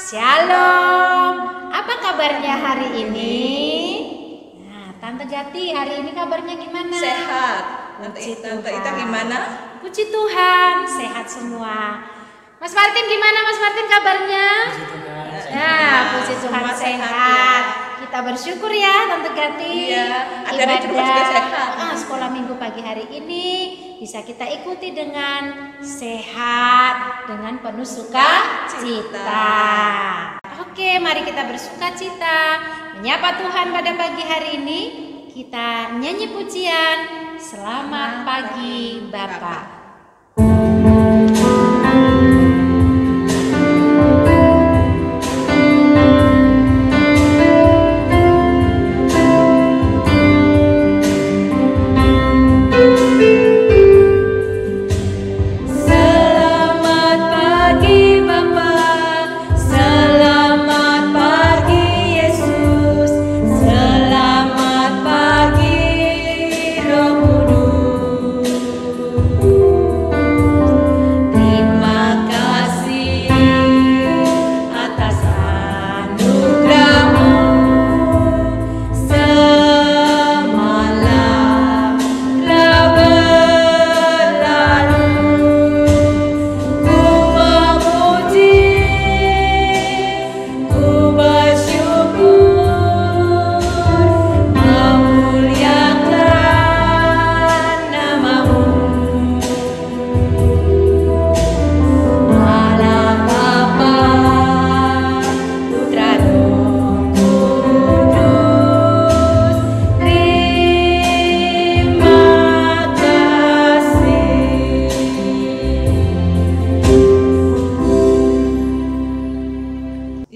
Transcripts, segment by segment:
Shalom. Apa kabarnya hari ini? Nah, Tante Gati hari ini kabarnya gimana? Sehat. Puji Tante Tuhan. Ita gimana? Puji Tuhan, sehat semua. Mas Martin gimana Mas Martin kabarnya? Puji Tuhan. Nah, puji Tuhan semua sehat. ya. Kita bersyukur ya Tante Gati. Iya, adik-adik di rumah juga sehat. Sekolah minggu pagi hari ini bisa kita ikuti dengan sehat, dengan penuh sukacita. Oke, mari kita bersukacita menyapa Tuhan pada pagi hari ini. Kita nyanyi pujian Selamat Pagi Bapa.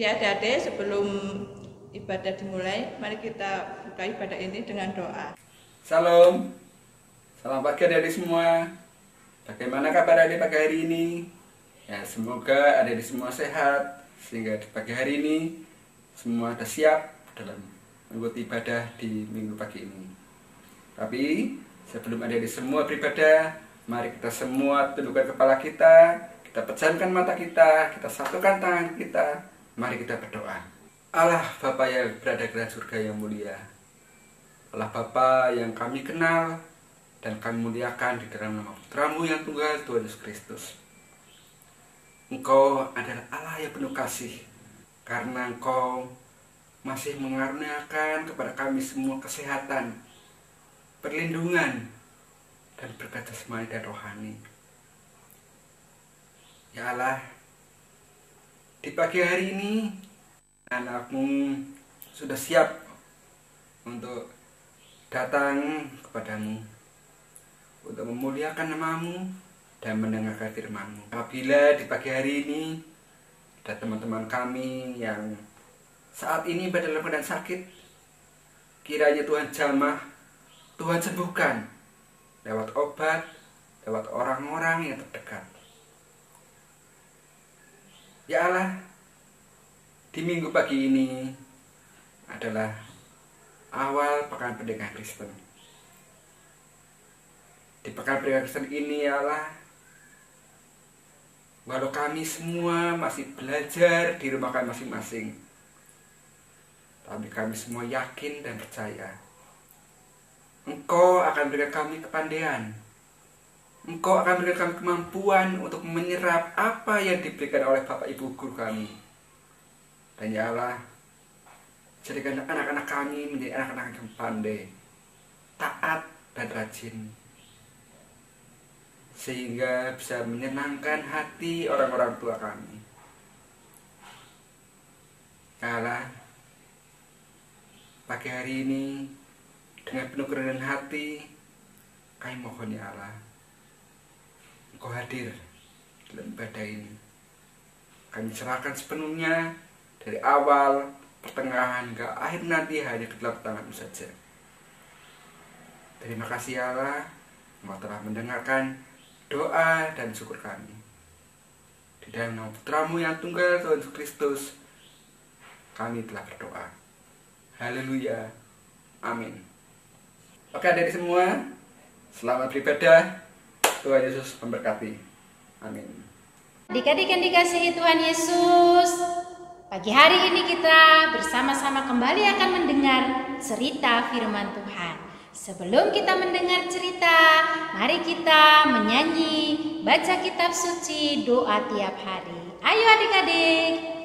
Ya adik-adik, sebelum ibadah dimulai, mari kita buka ibadah ini dengan doa. Salam. Salam pagi adik-adik semua. Bagaimana kabar adik pagi hari ini? Ya, semoga adik-adik semua sehat sehingga di pagi hari ini semua sudah siap dalam mengikuti ibadah di minggu pagi ini. Tapi sebelum adik-adik semua beribadah, mari kita semua tundukkan kepala kita pejamkan mata kita satukan tangan kita. Mari kita berdoa. Allah Bapa yang berada di dalam surga yang mulia, Allah Bapa yang kami kenal dan kami muliakan di dalam nama Putramu yang tunggal, Tuhan Yesus Kristus. Engkau adalah Allah yang penuh kasih, karena Engkau masih mengaruniakan kepada kami semua kesehatan, perlindungan, dan berkat jasmani dan rohani. Ya Allah, di pagi hari ini anakmu sudah siap untuk datang kepadamu, untuk memuliakan namamu dan mendengarkan firman-Mu. Apabila di pagi hari ini ada teman-teman kami yang saat ini berada dalam keadaan sakit, kiranya Tuhan jamah, Tuhan sembuhkan lewat obat, lewat orang-orang yang terdekat. Ya Allah, di minggu pagi ini adalah awal pekan pendidikan Kristen. Di pekan pendidikan Kristen ini ya Allah, walau kami semua masih belajar di rumah kami masing-masing, tapi kami semua yakin dan percaya Engkau akan berikan kami kepandaian, Engkau akan memberikan kami kemampuan untuk menyerap apa yang diberikan oleh Bapak Ibu guru kami. Dan ya Allah, jadikan anak-anak kami menjadi anak-anak yang pandai, taat dan rajin, sehingga bisa menyenangkan hati orang-orang tua kami. Ya Allah, pagi hari ini dengan penuh kerendahan hati kami mohon ya Allah, Engkau hadir dalam ibadah ini. Kami serahkan sepenuhnya dari awal, pertengahan, hingga akhir nanti hanya ke dalam tangan-Mu saja. Terima kasih ya Allah, Engkau telah mendengarkan doa dan syukur kami. Di dalam nama Putramu yang tunggal, Tuhan Yesus Kristus, kami telah berdoa. Haleluya. Amin. Oke adik-adik semua, selamat beribadah. Tuhan Yesus memberkati. Amin. Adik-adik yang dikasihi Tuhan Yesus, Pagi hari ini kita bersama-sama kembali akan mendengar cerita firman Tuhan. Sebelum kita mendengar cerita, mari kita menyanyi, baca kitab suci, doa tiap hari. Ayo adik-adik.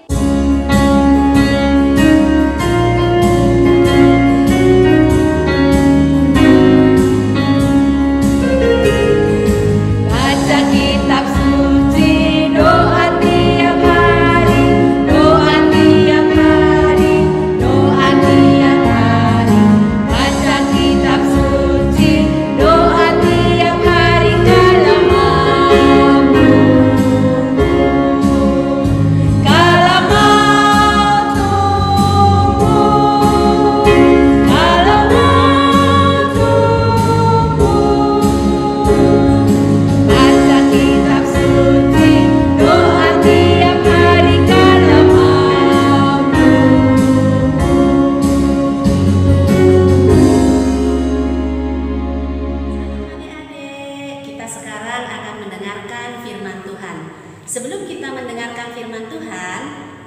Sebelum kita mendengarkan firman Tuhan,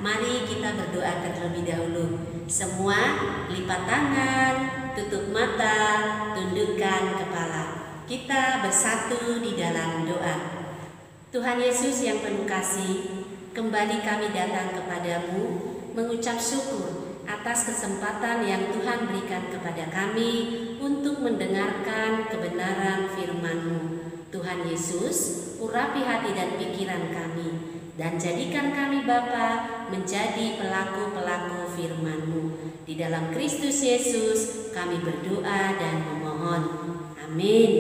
mari kita berdoa terlebih dahulu. Semua lipat tangan, tutup mata, tundukkan kepala. Kita bersatu di dalam doa. Tuhan Yesus yang penuh kasih, kembali kami datang kepadamu mengucap syukur atas kesempatan yang Tuhan berikan kepada kami untuk mendengarkan kebenaran firman-Mu. Tuhan Yesus, urapi hati dan pikiran kami, dan jadikan kami Bapa menjadi pelaku-pelaku firman-Mu. Di dalam Kristus Yesus kami berdoa dan memohon. Amin.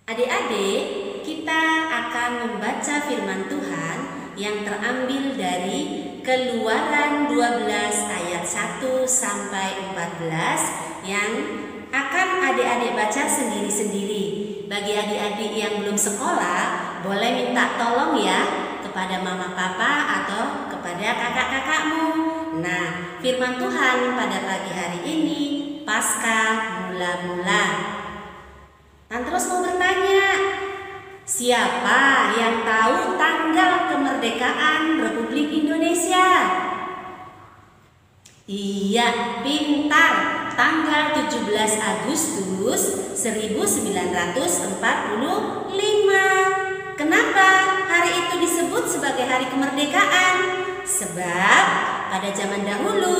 Adik-adik, kita akan membaca firman Tuhan yang terambil dari Keluaran 12 ayat 1 sampai 14 yang akan adik-adik baca sendiri-sendiri. Bagi adik-adik yang belum sekolah, boleh minta tolong ya kepada mama papa atau kepada kakak-kakakmu. Nah, firman Tuhan pada pagi hari ini, Paskah mula-mula. Dan terus mau bertanya, siapa yang tahu tanggal kemerdekaan Republik Indonesia? Iya, pintar. Tanggal 17 Agustus 1945. Kenapa hari itu disebut sebagai hari kemerdekaan? Sebab pada zaman dahulu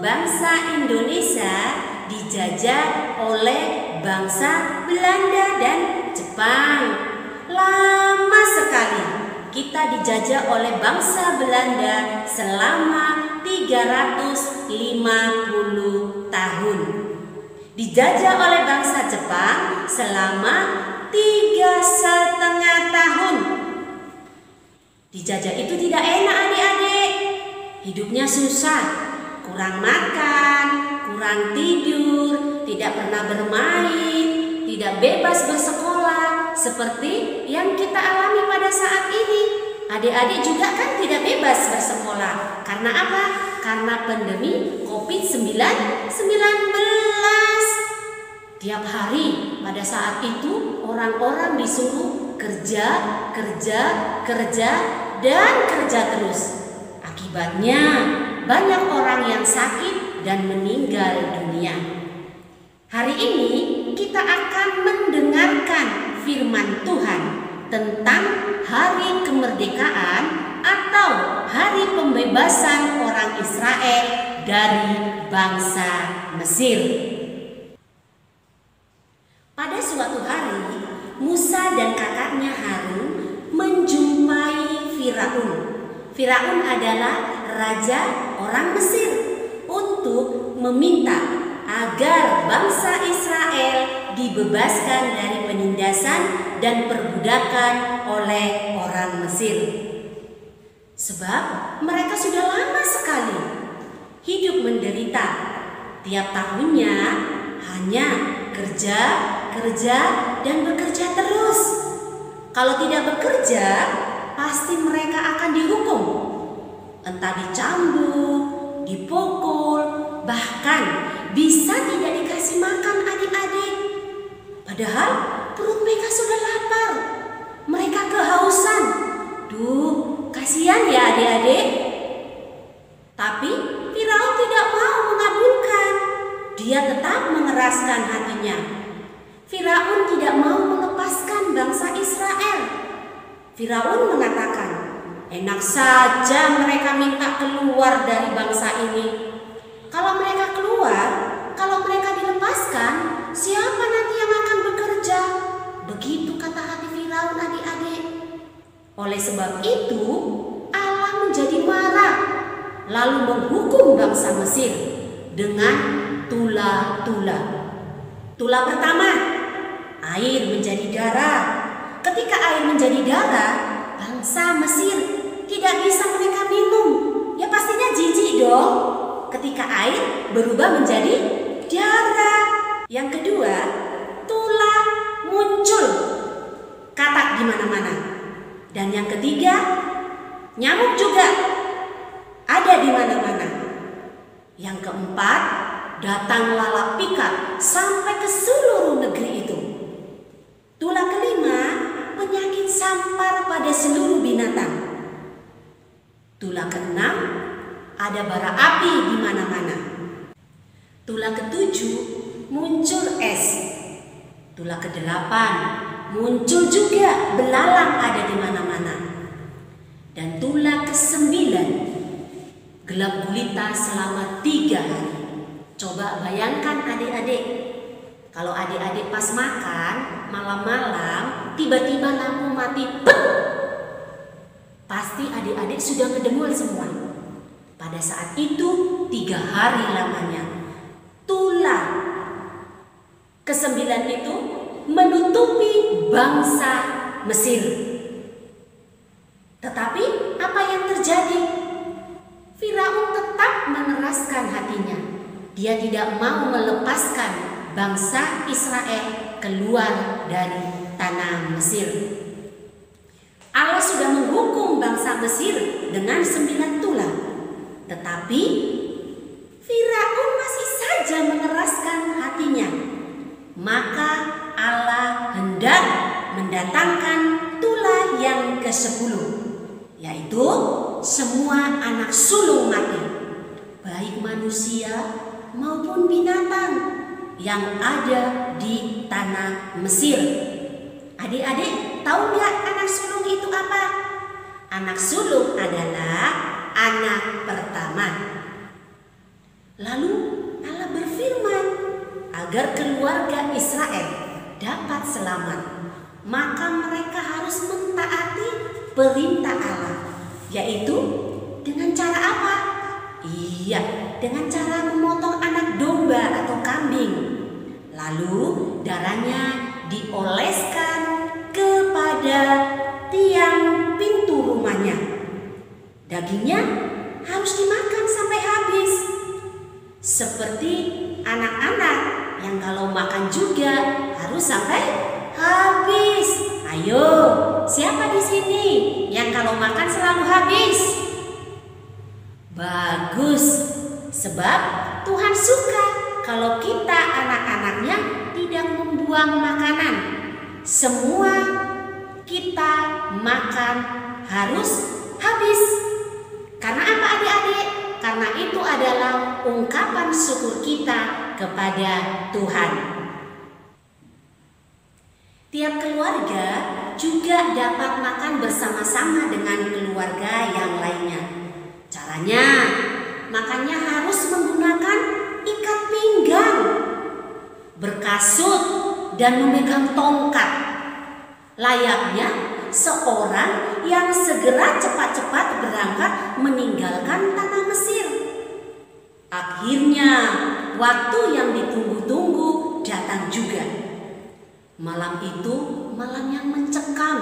bangsa Indonesia dijajah oleh bangsa Belanda dan Jepang. Lama sekali kita dijajah oleh bangsa Belanda selama 350 tahun. Dijajah oleh bangsa Jepang selama 3,5 tahun. Dijajah itu tidak enak adik-adik. Hidupnya susah, kurang makan, kurang tidur, tidak pernah bermain, tidak bebas bersekolah seperti yang kita alami pada saat ini. Adik-adik juga kan tidak bebas bersekolah. Karena apa? Karena pandemi COVID-19. Tiap hari pada saat itu orang-orang disuruh kerja, dan kerja terus. Akibatnya banyak orang yang sakit dan meninggal dunia. Hari ini kita akan mendengarkan firman Tuhan tentang hari kemerdekaan atau hari pembebasan orang Israel dari bangsa Mesir. Pada suatu hari, Musa dan kakaknya Harun menjumpai Firaun. Firaun adalah raja orang Mesir, untuk meminta agar bangsa Israel dibebaskan dari penindasan dan perbudakan oleh orang Mesir. Sebab mereka sudah lama sekali hidup menderita. Tiap tahunnya hanya kerja, dan bekerja terus. Kalau tidak bekerja, pasti mereka akan dihukum. Entah dicambuk, dipukul, bahkan bisa tidak dikasih makan adik-adik. Padahal perut mereka sudah lapar. Mereka kehausan. Duh, kasihan ya adik-adik. dia tetap mengeraskan hatinya. Firaun tidak mau melepaskan bangsa Israel. Firaun mengatakan, enak saja mereka minta keluar dari bangsa ini. Kalau mereka keluar, kalau mereka dilepaskan, siapa nanti yang akan bekerja? Begitu kata hati Firaun, adik-adik. Oleh sebab itu, Allah menjadi marah, lalu menghukum bangsa Mesir dengan tula-tula. Tula pertama, air menjadi darah. Ketika air menjadi darah, bangsa Mesir tidak bisa mereka minum. Ya pastinya jijik dong ketika air berubah menjadi darah. Yang kedua, tula muncul katak di mana-mana. Dan yang ketiga, nyamuk juga ada di mana-mana. Yang keempat, datang lalat pikat sampai ke seluruh negeri itu. Tula kelima, penyakit sampar pada seluruh binatang. Tula keenam, ada bara api di mana-mana. Tula ketujuh, muncul es. Tula kedelapan, muncul juga belalang ada di mana-mana. Dan tula kesembilan, gelap gulita selama 3 hari. Coba bayangkan adik-adik, kalau adik-adik pas makan malam-malam tiba-tiba lampu mati, pasti adik-adik sudah ngedemul semua. Pada saat itu 3 hari lamanya. Tula ke-9 itu menutupi bangsa Mesir. Tetapi apa yang terjadi? Firaun tetap mengeraskan hatinya. Dia tidak mau melepaskan bangsa Israel keluar dari tanah Mesir. Allah sudah menghukum bangsa Mesir dengan 9 tula. Tetapi Firaun masih saja mengeraskan hatinya. Maka Allah hendak mendatangkan tula yang ke-10, yaitu semua anak sulung mati, baik manusia maupun binatang yang ada di tanah Mesir. Adik-adik tahu nggak anak sulung itu apa? Anak sulung adalah anak pertama. Lalu Allah berfirman, agar keluarga Israel dapat selamat, maka mereka harus mentaati perintah Allah, yaitu dengan cara apa? Iya, dengan cara memotong anak domba atau kambing. Lalu darahnya dioleskan kepada tiang pintu rumahnya. Dagingnya harus dimakan sampai habis. Seperti anak-anak yang kalau makan juga harus sampai habis. Ayo, siapa di sini yang kalau makan selalu habis? Bagus, sebab Tuhan suka kalau kita anak-anaknya tidak membuang makanan. Semua kita makan harus habis. Karena apa adik-adik? Karena itu adalah ungkapan syukur kita kepada Tuhan. Tiap keluarga juga dapat makan bersama-sama dengan keluarga yang lainnya. Caranya, makannya harus menggunakan ikat pinggang, berkasut, dan memegang tongkat. Layaknya seorang yang segera cepat-cepat berangkat meninggalkan tanah Mesir. Akhirnya, waktu yang ditunggu-tunggu datang juga. Malam itu malam yang mencekam.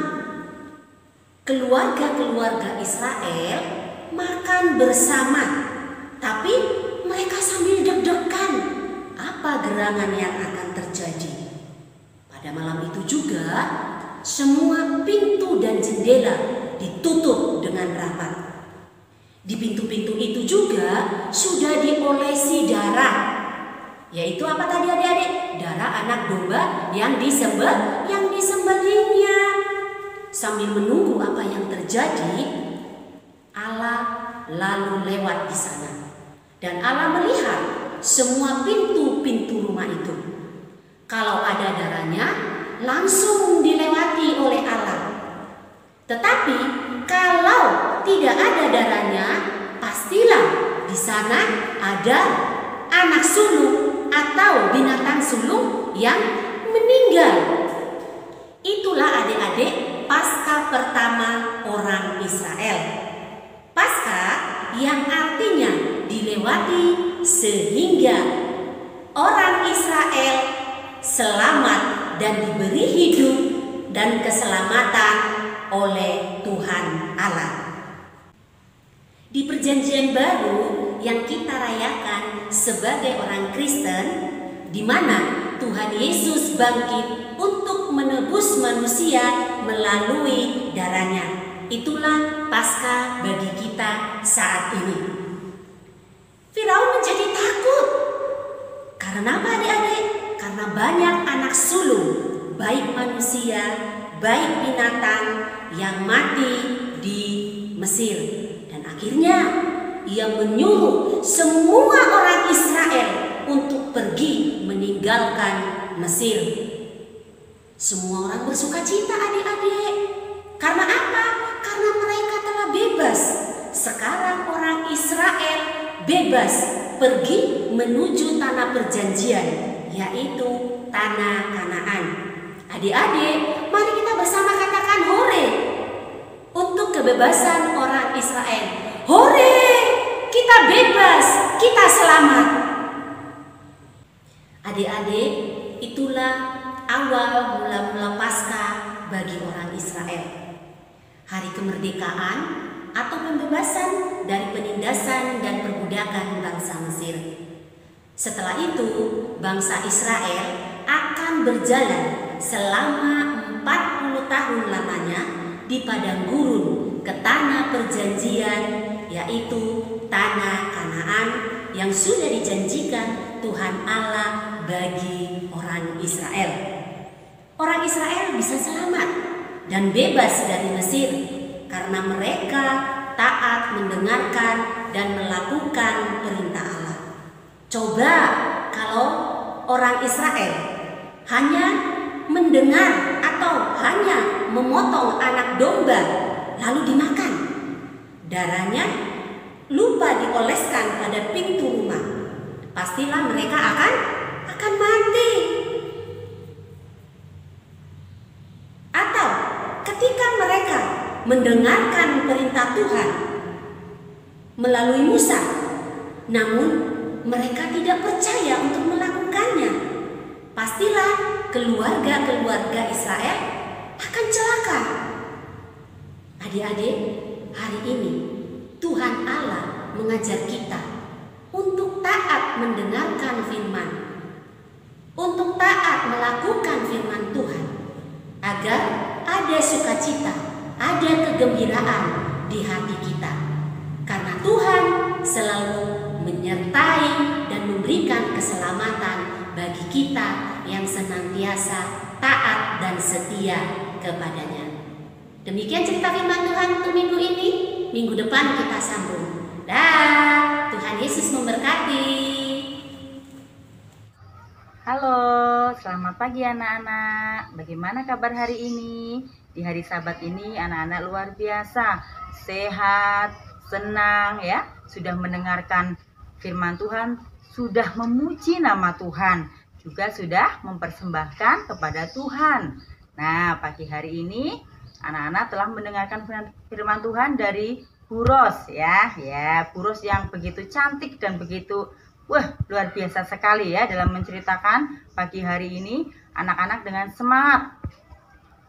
Keluarga-keluarga Israel makan bersama, tapi mereka sambil deg-degan apa gerangan yang akan terjadi. Pada malam itu juga semua pintu dan jendela ditutup dengan rapat. Di pintu-pintu itu juga sudah diolesi darah. Yaitu apa tadi adik-adik? Darah anak domba yang disembelihnya. Sambil menunggu apa yang terjadi, Allah lalu lewat di sana. Dan Allah melihat semua pintu menutup pintu rumah itu. Kalau ada darahnya, langsung dilewati oleh Allah. Tetapi kalau tidak ada darahnya, pastilah di sana ada anak sulung atau binatang sulung yang meninggal. Itulah adik-adik Paskah pertama orang Israel. Paskah yang artinya dilewati sehingga orang Israel selamat dan diberi hidup dan keselamatan oleh Tuhan Allah. Di Perjanjian Baru yang kita rayakan sebagai orang Kristen, di mana Tuhan Yesus bangkit untuk menebus manusia melalui darahnya. Itulah Paskah bagi kita saat ini. Firaun menjadi takut. Karena apa adik-adik? Karena banyak anak sulung, baik manusia, baik binatang yang mati di Mesir. Dan akhirnya ia menyuruh semua orang Israel untuk pergi meninggalkan Mesir. Semua orang bersuka cita adik-adik. Karena apa? Karena mereka telah bebas. Sekarang orang Israel bebas pergi menuju tanah perjanjian, yaitu tanah Kanaan. Adik-adik, mari kita bersama katakan hore untuk kebebasan orang Israel. Hore! Kita bebas, kita selamat. Adik-adik, itulah awal mula-mula Paskah bagi orang Israel. Hari kemerdekaan atau pembebasan dari penindasan dan perbudakan bangsa Mesir. Setelah itu, bangsa Israel akan berjalan selama 40 tahun lamanya di padang gurun ke tanah perjanjian, yaitu tanah Kanaan yang sudah dijanjikan Tuhan Allah bagi orang Israel. Orang Israel bisa selamat dan bebas dari Mesir karena mereka taat mendengarkan dan melakukan perintah Allah. Coba kalau orang Israel hanya mendengar atau hanya memotong anak domba lalu dimakan, darahnya lupa dioleskan pada pintu rumah, pastilah mereka akan mati. Atau ketika mereka mendengarkan perintah Tuhan melalui Musa, namun mereka tidak percaya untuk melakukannya, pastilah keluarga-keluarga Israel akan celaka. Adik-adik, hari ini Tuhan Allah mengajar kita untuk taat mendengarkan firman, untuk taat melakukan firman Tuhan, agar ada sukacita, ada kegembiraan di hati kita. Karena Tuhan selalu menyertai dan memberikan keselamatan bagi kita yang senantiasa taat dan setia kepadanya. Demikian cerita firman Tuhan untuk minggu ini. Minggu depan kita sambung. Dah, Tuhan Yesus memberkati. Halo, selamat pagi anak-anak. Bagaimana kabar hari ini? Di hari Sabat ini anak-anak luar biasa, sehat, senang ya. Sudah mendengarkan firman Tuhan, sudah memuji nama Tuhan, juga sudah mempersembahkan kepada Tuhan. Nah, pagi hari ini anak-anak telah mendengarkan firman Tuhan dari Bu Ros ya. Bu Ros yang begitu cantik dan begitu luar biasa sekali ya dalam menceritakan pagi hari ini. Anak-anak dengan semangat,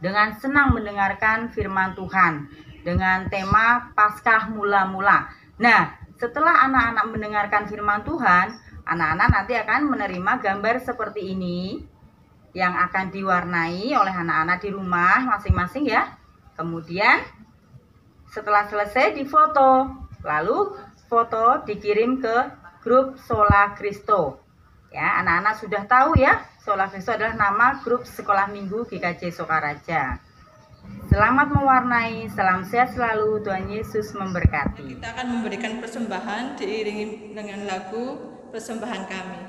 dengan senang mendengarkan firman Tuhan dengan tema Paskah mula-mula. Nah, setelah anak-anak mendengarkan firman Tuhan, anak-anak nanti akan menerima gambar seperti ini yang akan diwarnai oleh anak-anak di rumah masing-masing ya. Kemudian setelah selesai difoto, lalu foto dikirim ke grup Sola Cristo. Ya, anak-anak sudah tahu ya, Sola Cristo adalah nama grup sekolah minggu GKJ Sokaraja. Selamat mewarnai, salam sehat selalu, Tuhan Yesus memberkati. Kita akan memberikan persembahan diiringi dengan lagu persembahan kami.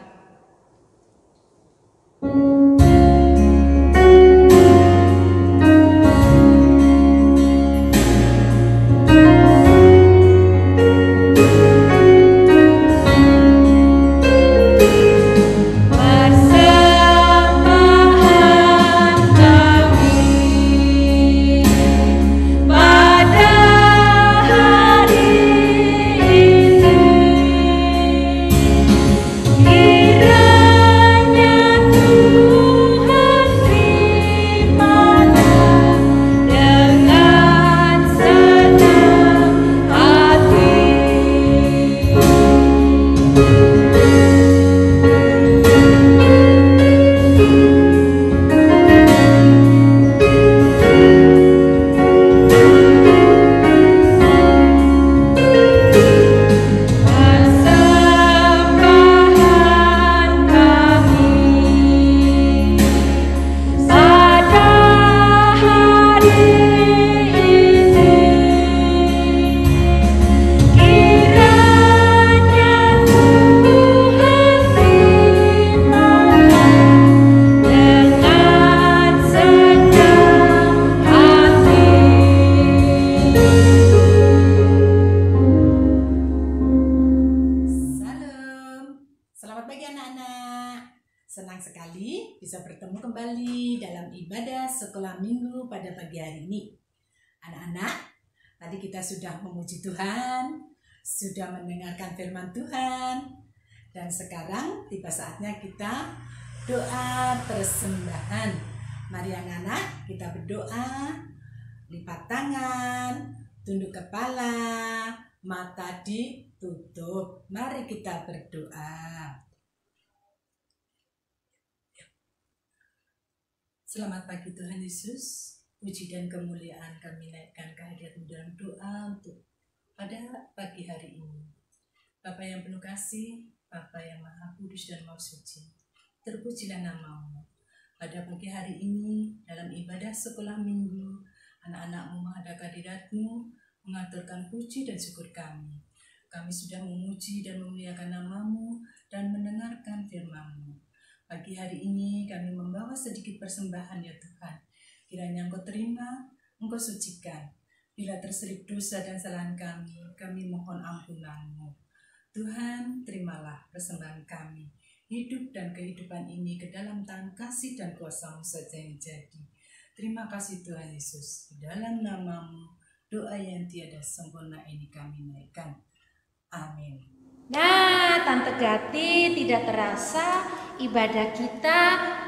bisa bertemu kembali dalam ibadah sekolah minggu pada pagi hari ini. Anak-anak, tadi kita sudah memuji Tuhan, sudah mendengarkan firman Tuhan, dan sekarang tiba saatnya kita doa persembahan. Mari anak-anak, kita berdoa, lipat tangan, tunduk kepala, mata ditutup. Mari kita berdoa. Selamat pagi Tuhan Yesus, puji dan kemuliaan kami naikkan kehadirat-Mu dalam doa untuk pada pagi hari ini. Bapa yang penuh kasih, Bapa yang maha kudus dan maha suci, terpujilah nama-Mu. Pada pagi hari ini, dalam ibadah sekolah minggu, anak-anak-Mu menghadap hadirat-Mu, mengaturkan puji dan syukur kami. Kami sudah memuji dan memuliakan nama-Mu dan mendengarkan firman-Mu. Pagi hari ini kami membawa sedikit persembahan ya Tuhan. Kiranya Engkau terima, Engkau sucikan. Bila terselip dosa dan kesalahan kami mohon ampunan-Mu. Tuhan, terimalah persembahan kami. Hidup dan kehidupan ini ke dalam tangan kasih dan kuasa-Mu saja yang jadi. Terima kasih Tuhan Yesus. Di dalam nama-Mu, doa yang tiada sempurna ini kami naikkan. Amin. Nah, Tante Gati, tidak terasa ibadah kita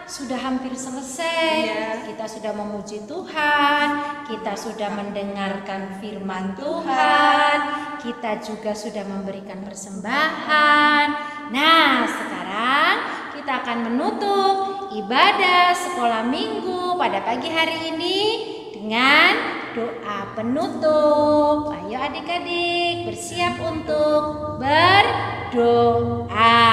sudah hampir selesai. Kita sudah memuji Tuhan, kita sudah mendengarkan firman Tuhan, kita juga sudah memberikan persembahan. Nah, sekarang kita akan menutup ibadah sekolah minggu pada pagi hari ini dengan doa penutup. Ayo adik-adik bersiap untuk berdoa.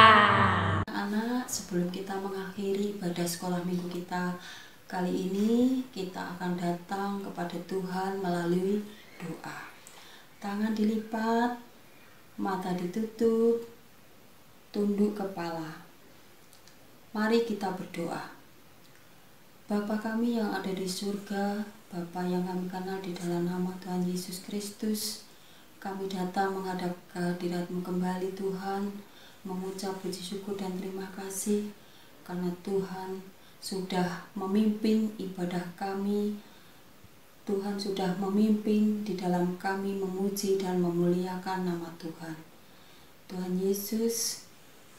Anak, sebelum kita mengakhiri ibadah sekolah minggu kita kali ini, kita akan datang kepada Tuhan melalui doa. Tangan dilipat, mata ditutup, tunduk kepala. Mari kita berdoa. Bapa kami yang ada di surga, Bapa yang kami kenal di dalam nama Tuhan Yesus Kristus, kami datang menghadap kehadirat-Mu kembali Tuhan, mengucap puji syukur dan terima kasih karena Tuhan sudah memimpin ibadah kami. Tuhan sudah memimpin di dalam kami memuji dan memuliakan nama Tuhan. Tuhan Yesus,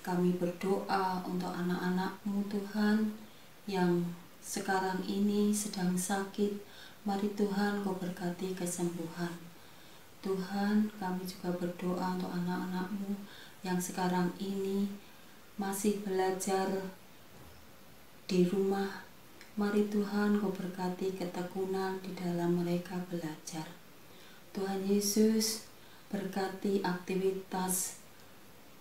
kami berdoa untuk anak-anak-Mu Tuhan yang sekarang ini sedang sakit. Mari Tuhan Kau berkati kesembuhan. Tuhan, kami juga berdoa untuk anak-anak-Mu yang sekarang ini masih belajar di rumah. Mari Tuhan Kau berkati ketekunan di dalam mereka belajar. Tuhan Yesus, berkati aktivitas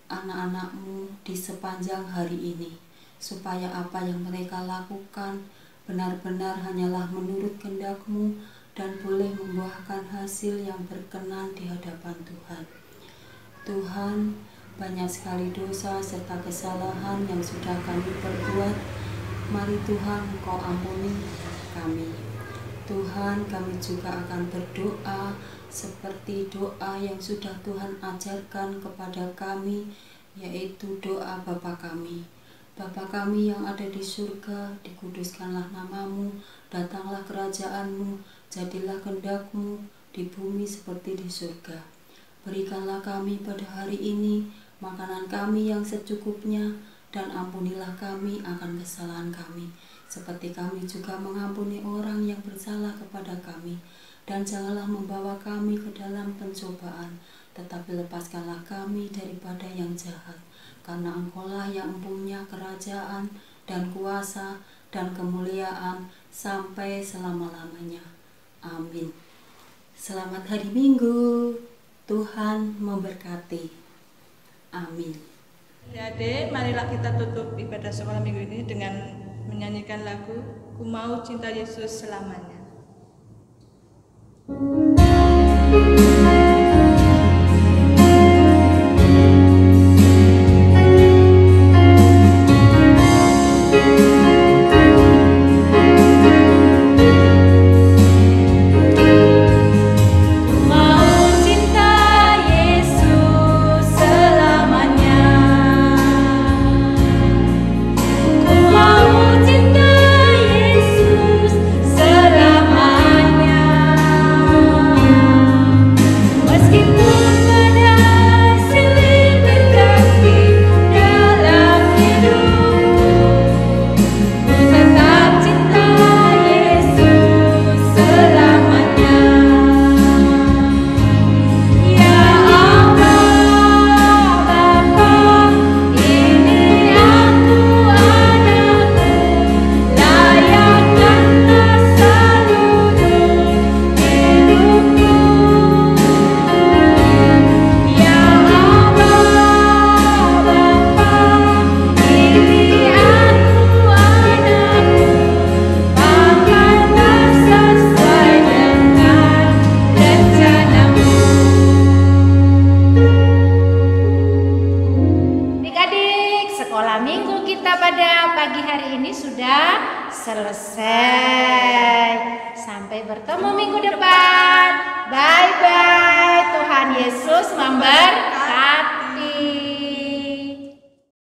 anak-anak-Mu di sepanjang hari ini, supaya apa yang mereka lakukan benar-benar hanyalah menurut kehendak-Mu dan boleh membuahkan hasil yang berkenan di hadapan Tuhan. Tuhan, banyak sekali dosa serta kesalahan yang sudah kami perbuat. Mari Tuhan Kau ampuni kami. Tuhan, kami juga akan berdoa seperti doa yang sudah Tuhan ajarkan kepada kami, yaitu doa Bapa kami. Bapa kami yang ada di surga, dikuduskanlah nama-Mu, datanglah kerajaan-Mu, jadilah kehendak-Mu di bumi seperti di surga. Berikanlah kami pada hari ini makanan kami yang secukupnya, dan ampunilah kami akan kesalahan kami, seperti kami juga mengampuni orang yang bersalah kepada kami. Dan janganlah membawa kami ke dalam pencobaan, tetapi lepaskanlah kami daripada yang jahat. Karena Engkau-lah yang mempunyai kerajaan dan kuasa dan kemuliaan sampai selama-lamanya. Amin. Selamat hari Minggu. Tuhan memberkati. Amin. Adik, marilah kita tutup ibadah sekolah minggu ini dengan menyanyikan lagu Ku Mau Cinta Yesus Selamanya. Cinta hari ini sudah selesai. Sampai bertemu minggu depan. Bye bye. Tuhan Yesus memberkati.